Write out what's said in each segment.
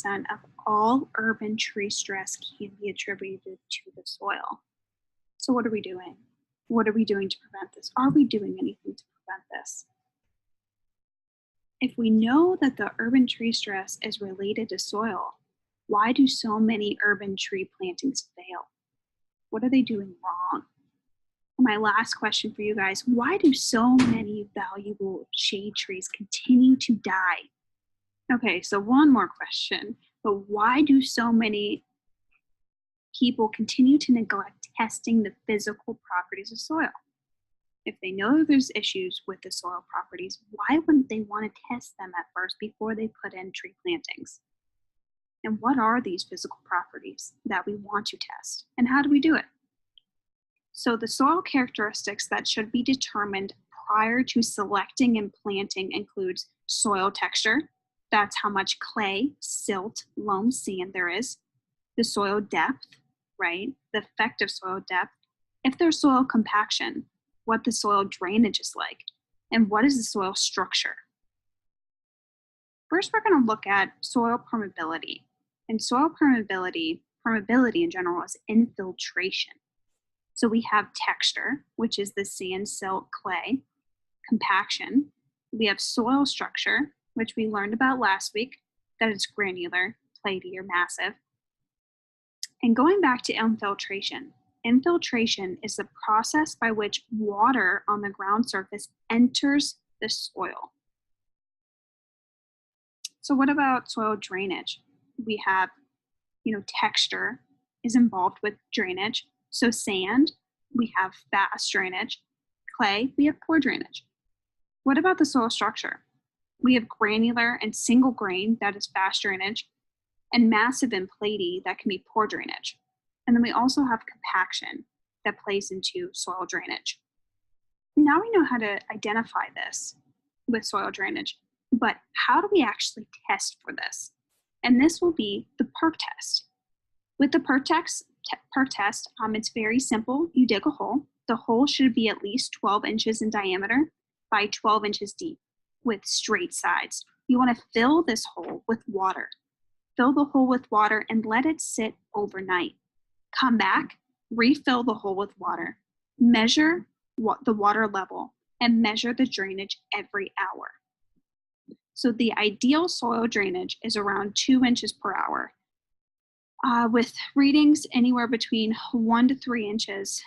of all urban tree stress can be attributed to the soil. So, what are we doing? What are we doing to prevent this? Are we doing anything to prevent this? If we know that the urban tree stress is related to soil, why do so many urban tree plantings fail? What are they doing wrong? And my last question for you guys, why do so many valuable shade trees continue to die? Okay, so one more question, but why do so many people continue to neglect testing the physical properties of soil? If they know there's issues with the soil properties, why wouldn't they want to test them at first before they put in tree plantings? And what are these physical properties that we want to test? And how do we do it? So the soil characteristics that should be determined prior to selecting and planting includes soil texture. That's how much clay, silt, loam, sand there is. The soil depth, right? The effective soil depth. If there's soil compaction, what the soil drainage is like, and what is the soil structure. First, we're going to look at soil permeability. And soil permeability in general is infiltration. So we have texture, which is the sand, silt, clay. Compaction. We have soil structure, which we learned about last week, that it's granular, platy, or massive. And going back to infiltration. Infiltration is the process by which water on the ground surface enters the soil. So what about soil drainage? We have, texture is involved with drainage. So sand, we have fast drainage. Clay, we have poor drainage. What about the soil structure? We have granular and single grain, that is fast drainage, and massive and platy, that can be poor drainage. And then we also have compaction that plays into soil drainage. Now we know how to identify this with soil drainage, but how do we actually test for this? And this will be the perk test. With the perk test, it's very simple. You dig a hole. The hole should be at least 12 inches in diameter by 12 inches deep with straight sides. You want to fill this hole with water. Fill the hole with water and let it sit overnight. Come back, refill the hole with water, measure the water level, and measure the drainage every hour. So the ideal soil drainage is around 2 inches per hour, with readings anywhere between 1 to 3 inches.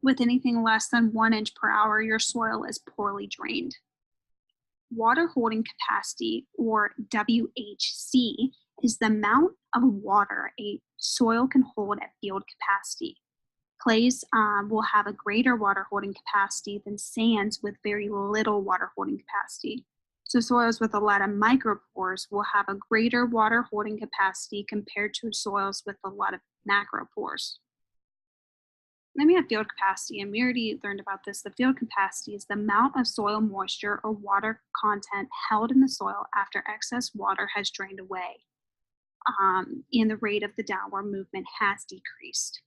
With anything less than 1 inch per hour, your soil is poorly drained. Water holding capacity, or WHC, is the amount of water a soil can hold at field capacity. Clays will have a greater water holding capacity than sands with very little water holding capacity. So soils with a lot of micropores will have a greater water holding capacity compared to soils with a lot of macropores. Then we have field capacity, and we already learned about this. The field capacity is the amount of soil moisture or water content held in the soil after excess water has drained away, and the rate of the downward movement has decreased.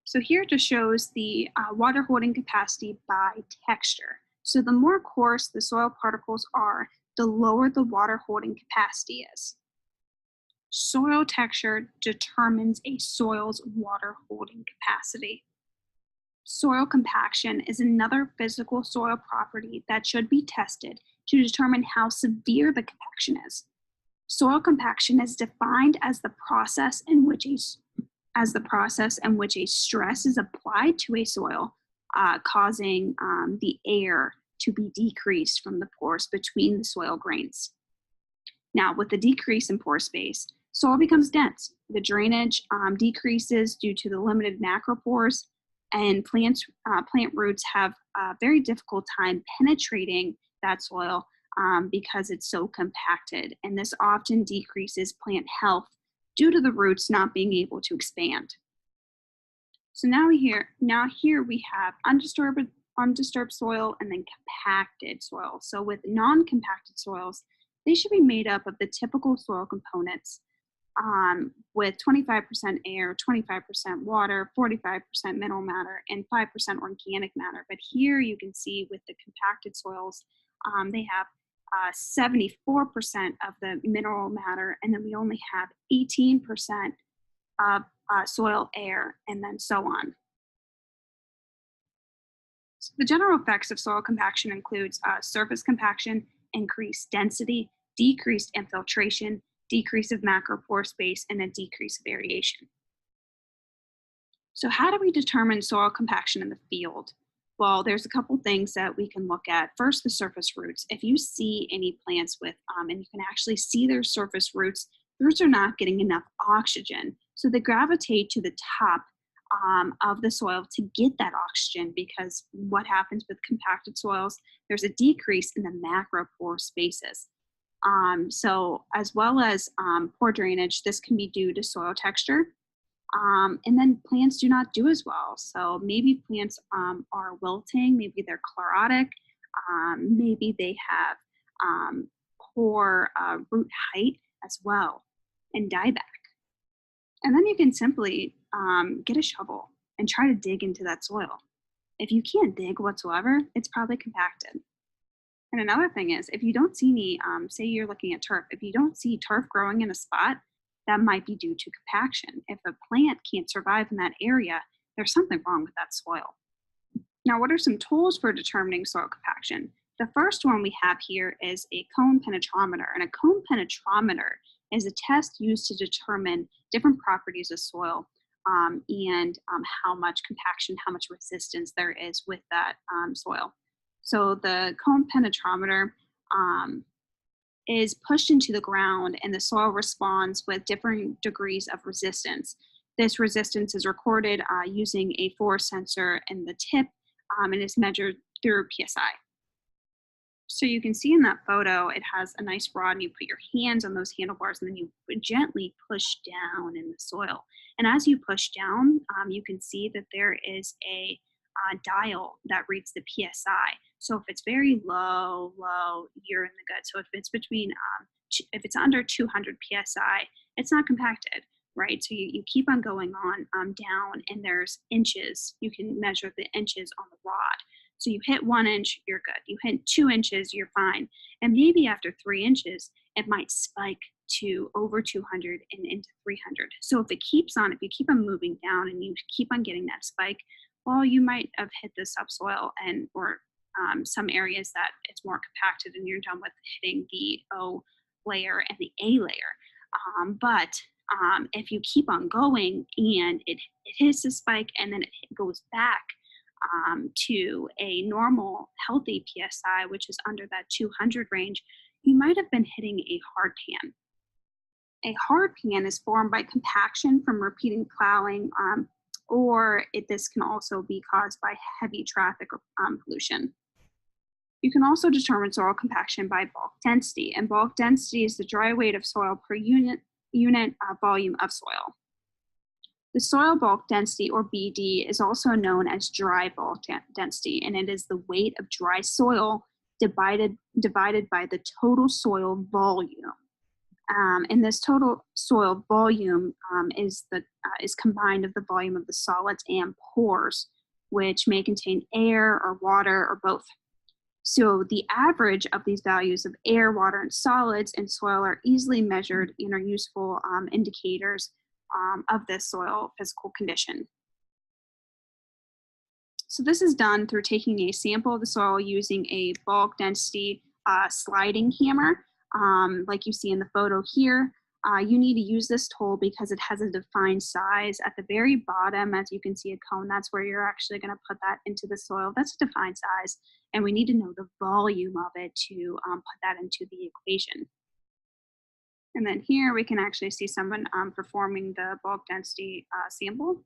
So here it just shows the water holding capacity by texture. So the more coarse the soil particles are, the lower the water holding capacity is. Soil texture determines a soil's water holding capacity. Soil compaction is another physical soil property that should be tested to determine how severe the compaction is. Soil compaction is defined as the process in which a stress is applied to a soil, causing the air to be decreased from the pores between the soil grains. Now, with the decrease in pore space, soil becomes dense. The drainage decreases due to the limited macropores, and plant roots have a very difficult time penetrating that soil because it's so compacted, and this often decreases plant health due to the roots not being able to expand. So now here we have undisturbed soil and then compacted soil. So with non-compacted soils, they should be made up of the typical soil components, with 25% air, 25% water, 45% mineral matter, and 5% organic matter. But here you can see with the compacted soils, they have 74% of the mineral matter, and then we only have 18% of soil, air, and then so on. So the general effects of soil compaction includes surface compaction, increased density, decreased infiltration, decrease of macropore space, and a decrease of variation. So how do we determine soil compaction in the field? Well, there's a couple things that we can look at. First, the surface roots. If you see any plants with, and you can actually see their surface roots, roots are not getting enough oxygen. So they gravitate to the top of the soil to get that oxygen, because what happens with compacted soils, there's a decrease in the macropore spaces. So as well as poor drainage, this can be due to soil texture. And then plants do not do as well. So maybe plants are wilting, maybe they're chlorotic, maybe they have poor root height as well, and dieback. And then you can simply get a shovel and try to dig into that soil. If you can't dig whatsoever, it's probably compacted. And another thing is, if you don't see any, say you're looking at turf, if you don't see turf growing in a spot, that might be due to compaction. If a plant can't survive in that area, there's something wrong with that soil. Now, what are some tools for determining soil compaction? The first one we have here is a cone penetrometer. And a cone penetrometer is a test used to determine different properties of soil and how much compaction, how much resistance there is with that soil. So the cone penetrometer is pushed into the ground, and the soil responds with different degrees of resistance. This resistance is recorded using a force sensor in the tip and is measured through PSI. So you can see in that photo, it has a nice rod, and you put your hands on those handlebars, and then you gently push down in the soil. And as you push down, you can see that there is a dial that reads the PSI. So if it's very low, you're in the good. So if it's between, if it's under 200 PSI, it's not compacted, right? So you keep on going on down, and there's inches. You can measure the inches on the rod. So you hit 1 inch, you're good. You hit 2 inches, you're fine. And maybe after 3 inches, it might spike to over 200 and into 300. So if it keeps on, if you keep on moving down and you keep on getting that spike, well, you might have hit the subsoil and or some areas that it's more compacted, and you're done with hitting the O layer and the A layer. But if you keep on going and it hits a spike and then it goes back to a normal healthy PSI, which is under that 200 range, you might have been hitting a hard pan. A hard pan is formed by compaction from repeating plowing, or this can also be caused by heavy traffic or pollution. You can also determine soil compaction by bulk density, and bulk density is the dry weight of soil per unit volume of soil. The soil bulk density, or BD, is also known as dry bulk density, and it is the weight of dry soil divided by the total soil volume. And this total soil volume is combined of the volume of the solids and pores, which may contain air or water or both. So the average of these values of air, water, and solids in soil are easily measured and are useful indicators of this soil physical condition. So this is done through taking a sample of the soil using a bulk density sliding hammer, like you see in the photo here. You need to use this tool because it has a defined size. At the very bottom, as you can see a cone, that's where you're actually going to put that into the soil. That's a defined size, and we need to know the volume of it to put that into the equation. And then here we can actually see someone performing the bulk density sample.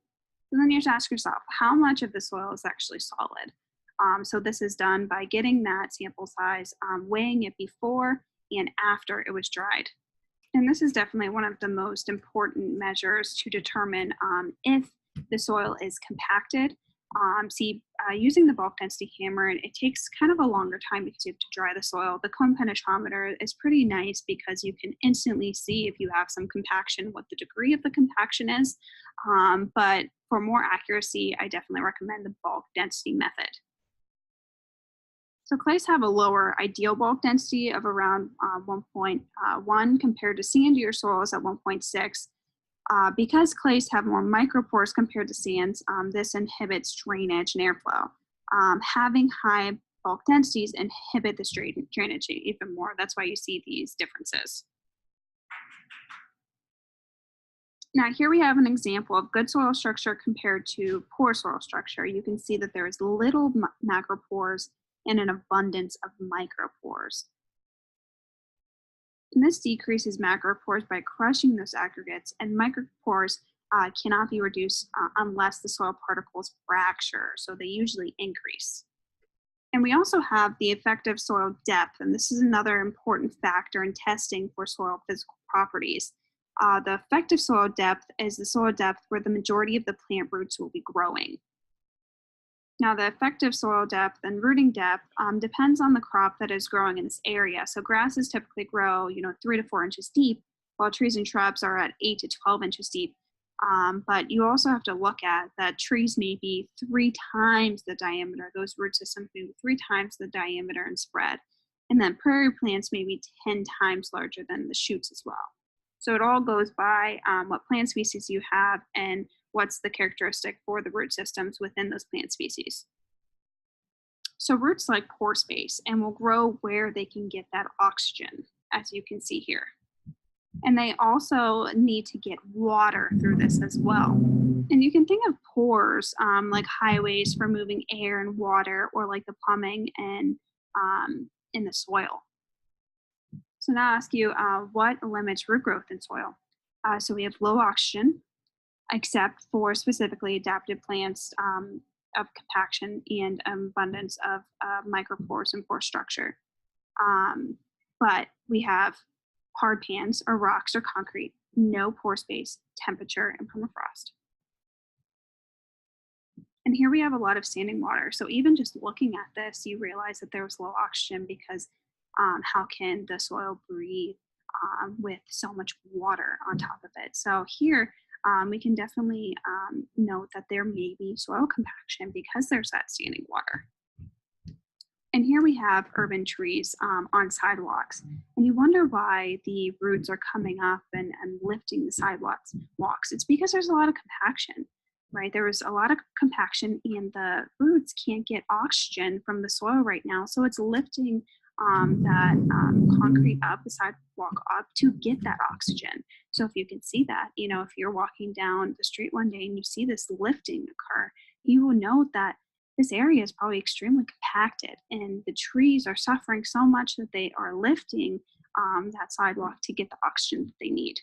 And then you just ask yourself, how much of the soil is actually solid? So this is done by getting that sample size, weighing it before and after it was dried. And this is definitely one of the most important measures to determine if the soil is compacted. Using the bulk density hammer, it takes kind of a longer time because you have to dry the soil. The cone penetrometer is pretty nice because you can instantly see if you have some compaction, what the degree of the compaction is. But for more accuracy, I definitely recommend the bulk density method. So clays have a lower ideal bulk density of around 1.1 compared to sandier soils at 1.6. Because clays have more micropores compared to sands, this inhibits drainage and airflow. Having high bulk densities inhibit this drainage even more. That's why you see these differences. Now here we have an example of good soil structure compared to poor soil structure. You can see that there is little macropores and an abundance of micropores. And this decreases macropores by crushing those aggregates, and micropores cannot be reduced unless the soil particles fracture, so they usually increase. And we also have the effective soil depth, and this is another important factor in testing for soil physical properties. The effective soil depth is the soil depth where the majority of the plant roots will be growing. Now, the effective soil depth and rooting depth depends on the crop that is growing in this area. So grasses typically grow, 3 to 4 inches deep, while trees and shrubs are at 8 to 12 inches deep. But you also have to look at that trees may be 3 times the diameter. Those root systems may be 3 times the diameter and spread. And then prairie plants may be 10 times larger than the shoots as well. So it all goes by what plant species you have and what's the characteristic for the root systems within those plant species. So roots like pore space and will grow where they can get that oxygen, as you can see here. And they also need to get water through this as well. And you can think of pores like highways for moving air and water, or like the plumbing and in the soil. So now I ask you, what limits root growth in soil? So we have low oxygen, except for specifically adapted plants of compaction and abundance of micropores and pore structure. But we have hard pans or rocks or concrete, no pore space, temperature, and permafrost. And here we have a lot of standing water. So even just looking at this, you realize that there was low oxygen because how can the soil breathe with so much water on top of it? So here we can definitely note that there may be soil compaction because there's that standing water. And here we have urban trees on sidewalks. And you wonder why the roots are coming up and lifting the sidewalks. It's because there's a lot of compaction, right? There was a lot of compaction and the roots can't get oxygen from the soil right now. So it's lifting that concrete up, the sidewalk up to get that oxygen. So if you can see that, if you're walking down the street one day and you see this lifting occur, you will note that this area is probably extremely compacted and the trees are suffering so much that they are lifting that sidewalk to get the oxygen that they need.